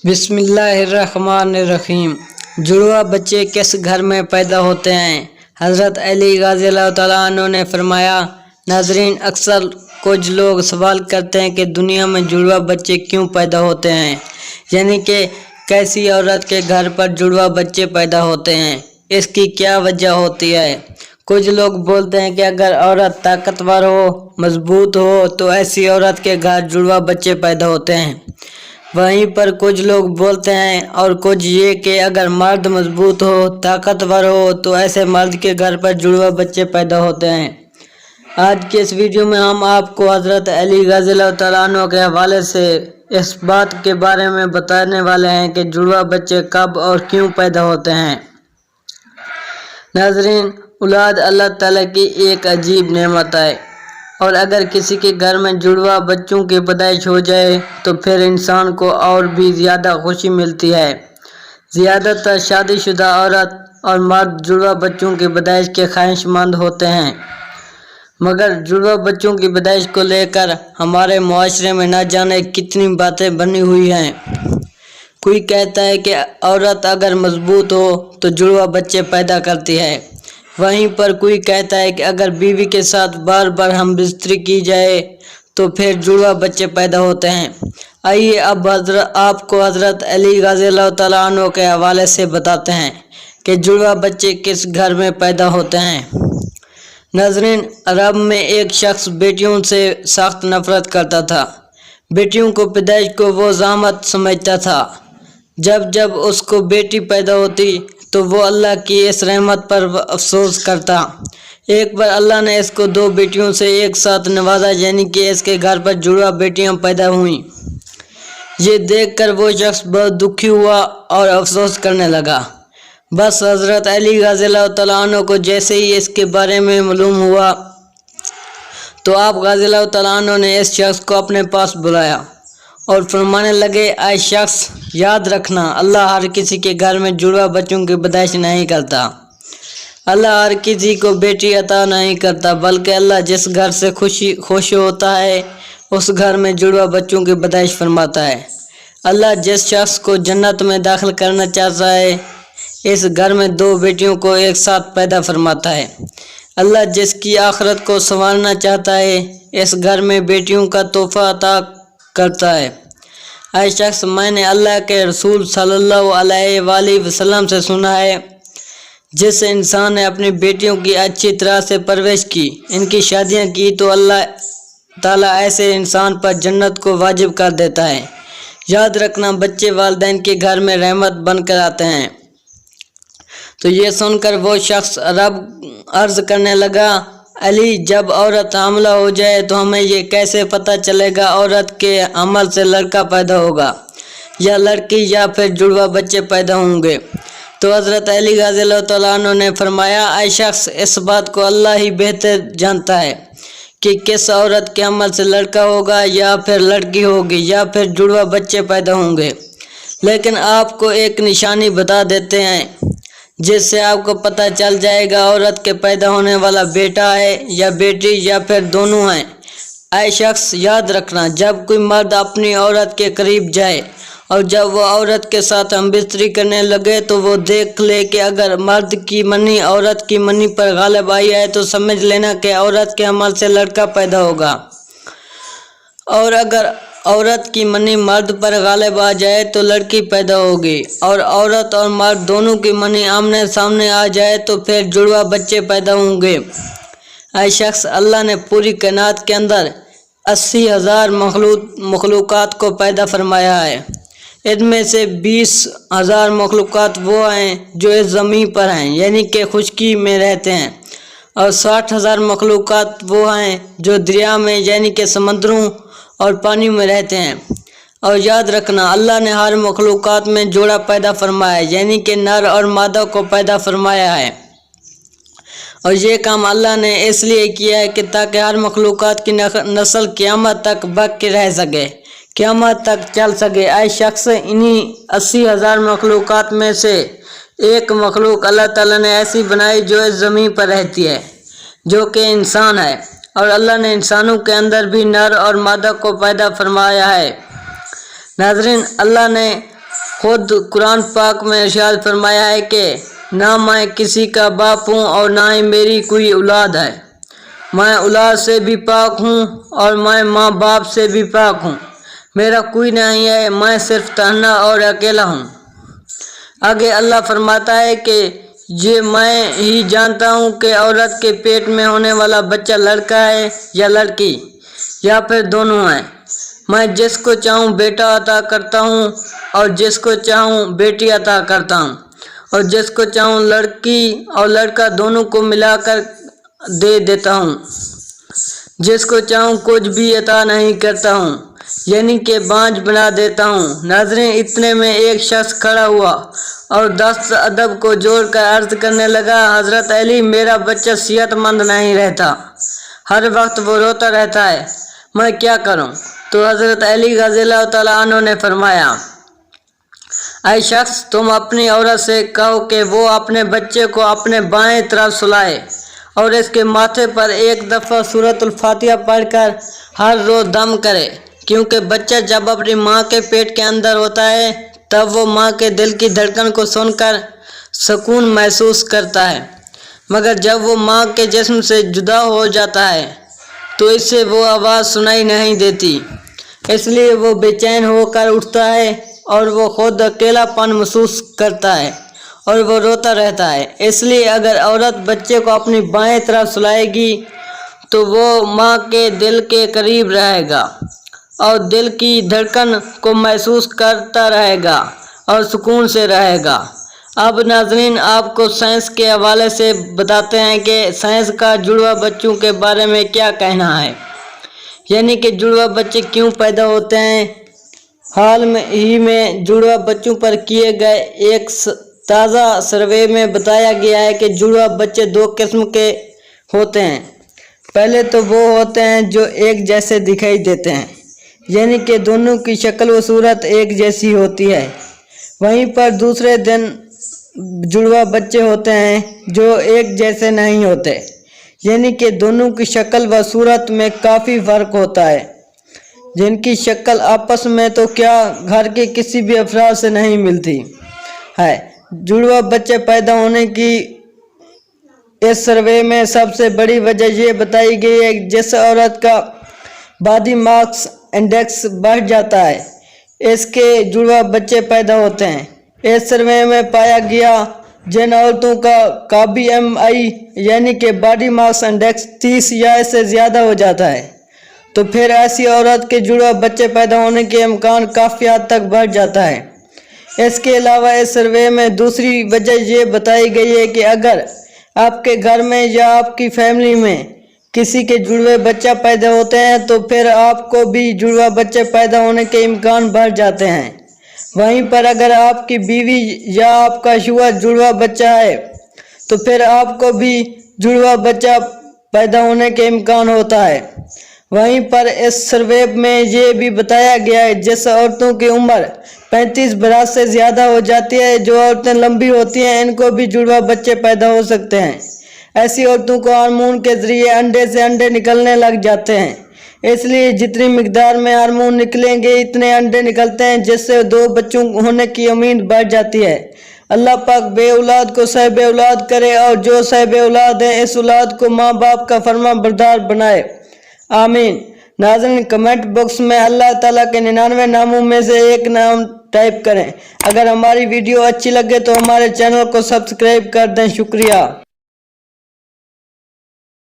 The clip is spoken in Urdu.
بسم اللہ الرحمن الرحیم۔ جڑواں بچے کس گھر میں پیدا ہوتے ہیں؟ حضرت علی رضی اللہ تعالیٰ عنہ نے فرمایا، ناظرین، اکثر کچھ لوگ سوال کرتے ہیں کہ دنیا میں جڑواں بچے کیوں پیدا ہوتے ہیں، یعنی کہ کیسی عورت کے گھر پر جڑواں بچے پیدا ہوتے ہیں، اس کی کیا وجہ ہوتی ہے۔ کچھ لوگ بولتے ہیں کہ اگر عورت طاقتور ہو، مضبوط ہو تو ایسی عورت کے گھر جڑواں بچے پیدا ہوتے ہیں۔ وہیں پر کچھ لوگ بولتے ہیں اور کچھ یہ کہ اگر مرد مضبوط ہو، طاقتور ہو تو ایسے مرد کے گھر پر جڑواں بچے پیدا ہوتے ہیں۔ آج کے اس ویڈیو میں ہم آپ کو حضرت علی رضی اللہ تعالیٰ عنہ کے حوالے سے اس بات کے بارے میں بتانے والے ہیں کہ جڑواں بچے کب اور کیوں پیدا ہوتے ہیں۔ ناظرین، اولاد اللہ تعالیٰ کی ایک عجیب نعمت ہے، اور اگر کسی کے گھر میں جڑواں بچوں کی پیدائش ہو جائے تو پھر انسان کو اور بھی زیادہ خوشی ملتی ہے۔ زیادہ تر شادی شدہ عورت اور مرد جڑواں بچوں کی پیدائش کے خواہش مند ہوتے ہیں، مگر جڑواں بچوں کی پیدائش کو لے کر ہمارے معاشرے میں نہ جانے کتنی باتیں بنی ہوئی ہیں۔ کوئی کہتا ہے کہ عورت اگر مضبوط ہو تو جڑواں بچے پیدا کرتی ہے، وہیں پر کوئی کہتا ہے کہ اگر بیوی کے ساتھ بار بار ہم بستری کی جائے تو پھر جڑواں بچے پیدا ہوتے ہیں۔ آئیے اب آپ کو حضرت علی رضی اللہ تعالیٰ عنہ کے حوالے سے بتاتے ہیں کہ جڑواں بچے کس گھر میں پیدا ہوتے ہیں۔ ناظرین، عرب میں ایک شخص بیٹیوں سے سخت نفرت کرتا تھا۔ بیٹیوں کو پیدائش کو وہ زحمت سمجھتا تھا۔ جب جب اس کو بیٹی پیدا ہوتی تو وہ اللہ کی اس رحمت پر افسوس کرتا۔ ایک بار اللہ نے اس کو 2 بیٹیوں سے ایک ساتھ نوازا، یعنی کہ اس کے گھر پر جڑواں بیٹیاں پیدا ہوئیں۔ یہ دیکھ کر وہ شخص بہت دکھی ہوا اور افسوس کرنے لگا۔ بس حضرت علی رضی اللہ تعالیٰ عنہ کو جیسے ہی اس کے بارے میں معلوم ہوا تو آپ رضی اللہ تعالیٰ عنہ نے اس شخص کو اپنے پاس بلایا اور فرمانے لگے، اے شخص، یاد رکھنا، اللہ ہر کسی کے گھر میں جڑواں بچوں کی پیدائش نہیں کرتا۔ اللہ ہر کسی کو بیٹی عطا نہیں کرتا، بلکہ اللہ جس گھر سے خوش ہوتا ہے اس گھر میں جڑواں بچوں کی پیدائش فرماتا ہے۔ اللہ جس شخص کو جنت میں داخل کرنا چاہتا ہے اس گھر میں 2 بیٹیوں کو ایک ساتھ پیدا فرماتا ہے۔ اللہ جس کی آخرت کو سنوارنا چاہتا ہے اس گھر میں بیٹیوں کا تحفہ عطا کرتا ہے۔ اے شخص، میں نے اللہ کے رسول صلی اللہ علیہ وآلہ وسلم سے سنا ہے، جس انسان نے اپنی بیٹیوں کی اچھی طرح سے پرورش کی، ان کی شادیاں کی، تو اللہ تعالیٰ ایسے انسان پر جنت کو واجب کر دیتا ہے۔ یاد رکھنا، بچے والدین کے گھر میں رحمت بن کر آتے ہیں۔ تو یہ سن کر وہ شخص عرض کرنے لگا، علی، جب عورت حاملہ ہو جائے تو ہمیں یہ کیسے پتہ چلے گا عورت کے حمل سے لڑکا پیدا ہوگا یا لڑکی، یا پھر جڑواں بچے پیدا ہوں گے؟ تو حضرت علی رضی اللہ تعالیٰ عنہ نے فرمایا، اے شخص، اس بات کو اللہ ہی بہتر جانتا ہے کہ کس عورت کے حمل سے لڑکا ہوگا یا پھر لڑکی ہوگی یا پھر جڑواں بچے پیدا ہوں گے، لیکن آپ کو ایک نشانی بتا دیتے ہیں جس سے آپ کو پتہ چل جائے گا عورت کے پیدا ہونے والا بیٹا ہے یا بیٹی یا پھر دونوں ہیں۔ اے شخص، یاد رکھنا، جب کوئی مرد اپنی عورت کے قریب جائے اور جب وہ عورت کے ساتھ ہم بستری کرنے لگے تو وہ دیکھ لے کہ اگر مرد کی منی عورت کی منی پر غالب آئی ہے تو سمجھ لینا کہ عورت کے حمل سے لڑکا پیدا ہوگا، اور اگر عورت کی منی مرد پر غالب آ جائے تو لڑکی پیدا ہوگی، اور عورت اور مرد دونوں کی منی آمنے سامنے آ جائے تو پھر جڑواں بچے پیدا ہوں گے۔ اے شخص، اللہ نے پوری کائنات کے اندر 80,000 مخلوقات کو پیدا فرمایا ہے۔ ان میں سے 20,000 مخلوقات وہ ہیں جو اس زمین پر ہیں، یعنی کہ خشکی میں رہتے ہیں، اور 60,000 مخلوقات وہ ہیں جو دریا میں یعنی کہ سمندروں اور پانی میں رہتے ہیں۔ اور یاد رکھنا، اللہ نے ہر مخلوقات میں جوڑا پیدا فرمایا، یعنی کہ نر اور مادہ کو پیدا فرمایا ہے، اور یہ کام اللہ نے اس لیے کیا ہے کہ تاکہ ہر مخلوقات کی نسل قیامت تک بق کے رہ سکے، قیامت تک چل سکے۔ اے شخص، انہی 80,000 مخلوقات میں سے ایک مخلوق اللہ تعالیٰ نے ایسی بنائی جو اس زمین پر رہتی ہے، جو کہ انسان ہے، اور اللہ نے انسانوں کے اندر بھی نر اور مادہ کو پیدا فرمایا ہے۔ ناظرین، اللہ نے خود قرآن پاک میں ارشاد فرمایا ہے کہ نہ میں کسی کا باپ ہوں اور نہ ہی میری کوئی اولاد ہے، میں اولاد سے بھی پاک ہوں اور میں ماں باپ سے بھی پاک ہوں، میرا کوئی نہیں ہے، میں صرف تنہا اور اکیلا ہوں۔ آگے اللہ فرماتا ہے کہ یہ میں ہی جانتا ہوں کہ عورت کے پیٹ میں ہونے والا بچہ لڑکا ہے یا لڑکی یا پھر دونوں ہیں۔ میں جس کو چاہوں بیٹا عطا کرتا ہوں اور جس کو چاہوں بیٹی عطا کرتا ہوں اور جس کو چاہوں لڑکی اور لڑکا دونوں کو ملا کر دے دیتا ہوں، جس کو چاہوں کچھ بھی عطا نہیں کرتا ہوں، یعنی کہ بانجھ بنا دیتا ہوں۔ ناظرین، اتنے میں ایک شخص کھڑا ہوا اور دست ادب کو جوڑ کر عرض کرنے لگا، حضرت علی، میرا بچہ صحت مند نہیں رہتا، ہر وقت وہ روتا رہتا ہے، میں کیا کروں؟ تو حضرت علی رضی اللہ تعالیٰ عنہ نے فرمایا، اے شخص، تم اپنی عورت سے کہو کہ وہ اپنے بچے کو اپنے بائیں طرف سلائے اور اس کے ماتھے پر ایک دفعہ سورۃ الفاتحہ پڑھ کر ہر روز دم کرے، کیونکہ بچہ جب اپنی ماں کے پیٹ کے اندر ہوتا ہے تب وہ ماں کے دل کی دھڑکن کو سن کر سکون محسوس کرتا ہے، مگر جب وہ ماں کے جسم سے جدا ہو جاتا ہے تو اس سے وہ آواز سنائی نہیں دیتی، اس لیے وہ بے چین ہو کر اٹھتا ہے اور وہ خود اکیلا پن محسوس کرتا ہے اور وہ روتا رہتا ہے۔ اس لیے اگر عورت بچے کو اپنی بائیں طرف سلائے گی تو وہ ماں کے دل کے قریب رہے گا اور دل کی دھڑکن کو محسوس کرتا رہے گا اور سکون سے رہے گا۔ اب ناظرین، آپ کو سائنس کے حوالے سے بتاتے ہیں کہ سائنس کا جڑواں بچوں کے بارے میں کیا کہنا ہے، یعنی کہ جڑواں بچے کیوں پیدا ہوتے ہیں۔ حال ہی میں جڑواں بچوں پر کیے گئے ایک تازہ سروے میں بتایا گیا ہے کہ جڑواں بچے دو قسم کے ہوتے ہیں۔ پہلے تو وہ ہوتے ہیں جو ایک جیسے دکھائی دیتے ہیں، یعنی کہ دونوں کی شکل و صورت ایک جیسی ہوتی ہے۔ وہیں پر دوسرے دن جڑواں بچے ہوتے ہیں جو ایک جیسے نہیں ہوتے، یعنی کہ دونوں کی شکل و صورت میں کافی فرق ہوتا ہے، جن کی شکل آپس میں تو کیا گھر کے کسی بھی افراد سے نہیں ملتی ہے۔ جڑواں بچے پیدا ہونے کی اس سروے میں سب سے بڑی وجہ یہ بتائی گئی ہے کہ جس عورت کا باڈی ماس انڈیکس بڑھ جاتا ہے اس کے جڑواں بچے پیدا ہوتے ہیں۔ اس سروے میں پایا گیا جن عورتوں کا BMI یعنی کہ باڈی ماس انڈیکس 30 یا اس سے زیادہ ہو جاتا ہے تو پھر ایسی عورت کے جڑواں بچے پیدا ہونے کے امکان کافی حد تک بڑھ جاتا ہے۔ اس کے علاوہ اس سروے میں دوسری وجہ یہ بتائی گئی ہے کہ اگر آپ کے گھر میں یا آپ کی فیملی میں کسی کے جڑوے بچہ پیدا ہوتے ہیں تو پھر آپ کو بھی جڑواں بچے پیدا ہونے کے امکان بڑھ جاتے ہیں۔ وہیں پر اگر آپ کی بیوی یا آپ کا شوہر جڑواں بچہ ہے تو پھر آپ کو بھی جڑواں بچہ پیدا ہونے کے امکان ہوتا ہے۔ وہیں پر اس سروے میں یہ بھی بتایا گیا ہے جس عورتوں کی عمر 35 برس سے زیادہ ہو جاتی ہے، جو عورتیں لمبی ہوتی ہیں، ان کو بھی جڑواں بچے پیدا ہو سکتے ہیں۔ ایسی عورتوں کو ہارمون کے ذریعے انڈے سے انڈے نکلنے لگ جاتے ہیں، اس لیے جتنی مقدار میں ہارمون نکلیں گے اتنے انڈے نکلتے ہیں، جس سے 2 بچوں ہونے کی امید بڑھ جاتی ہے۔ اللہ پاک بے اولاد کو صاحب اولاد کرے اور جو صاحب اولاد ہیں اس اولاد کو ماں باپ کا فرما بردار بنائے، آمین۔ ناظرین، کمنٹ باکس میں اللہ تعالیٰ کے 99 ناموں میں سے ایک نام ٹائپ کریں۔ اگر ہماری ویڈیو اچھی لگے تو ہمارے چینل کو سبسکرائب کر دیں۔ شکریہ۔